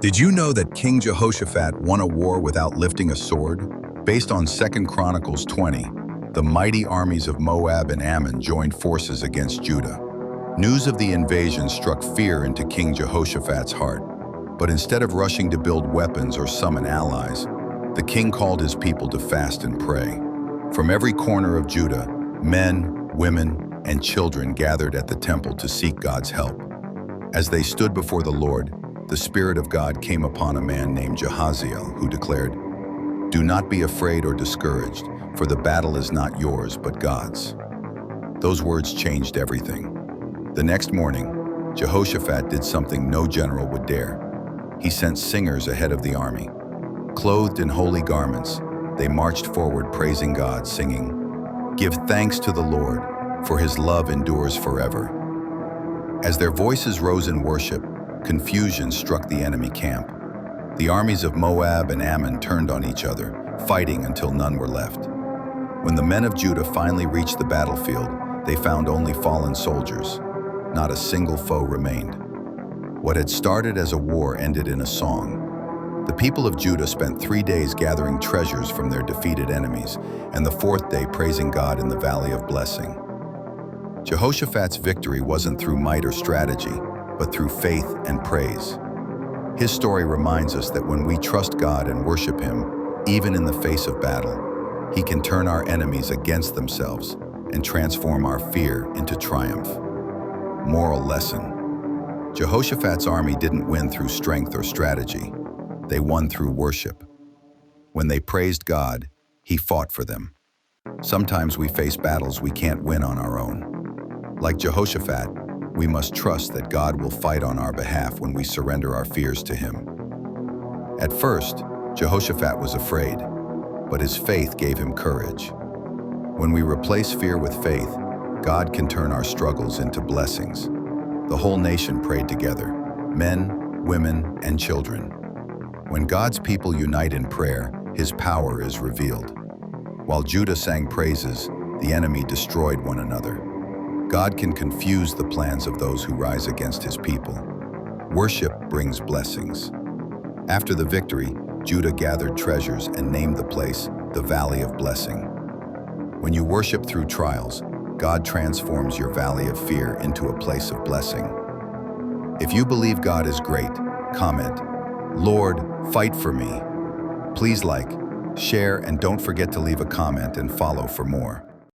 Did you know that King Jehoshaphat won a war without lifting a sword? Based on 2 Chronicles 20, the mighty armies of Moab and Ammon joined forces against Judah. News of the invasion struck fear into King Jehoshaphat's heart. But instead of rushing to build weapons or summon allies, the king called his people to fast and pray. From every corner of Judah, men, women, and children gathered at the temple to seek God's help. As they stood before the Lord, the Spirit of God came upon a man named Jahaziel, who declared, "Do not be afraid or discouraged, for the battle is not yours, but God's." Those words changed everything. The next morning, Jehoshaphat did something no general would dare. He sent singers ahead of the army. Clothed in holy garments, they marched forward praising God, singing, "Give thanks to the Lord, for his love endures forever." As their voices rose in worship, confusion struck the enemy camp. The armies of Moab and Ammon turned on each other, fighting until none were left. When the men of Judah finally reached the battlefield, they found only fallen soldiers. Not a single foe remained. What had started as a war ended in a song. The people of Judah spent 3 days gathering treasures from their defeated enemies, and the 4th day praising God in the Valley of Blessing. Jehoshaphat's victory wasn't through might or strategy, but through faith and praise. His story reminds us that when we trust God and worship Him, even in the face of battle, He can turn our enemies against themselves and transform our fear into triumph. Moral lesson: Jehoshaphat's army didn't win through strength or strategy. They won through worship. When they praised God, He fought for them. Sometimes we face battles we can't win on our own. Like Jehoshaphat, we must trust that God will fight on our behalf when we surrender our fears to Him. At first, Jehoshaphat was afraid, but his faith gave him courage. When we replace fear with faith, God can turn our struggles into blessings. The whole nation prayed together, men, women, and children. When God's people unite in prayer, His power is revealed. While Judah sang praises, the enemy destroyed one another. God can confuse the plans of those who rise against His people. Worship brings blessings. After the victory, Judah gathered treasures and named the place the Valley of Blessing. When you worship through trials, God transforms your valley of fear into a place of blessing. If you believe God is great, comment, "Lord, fight for me." Please like, share, and don't forget to leave a comment and follow for more.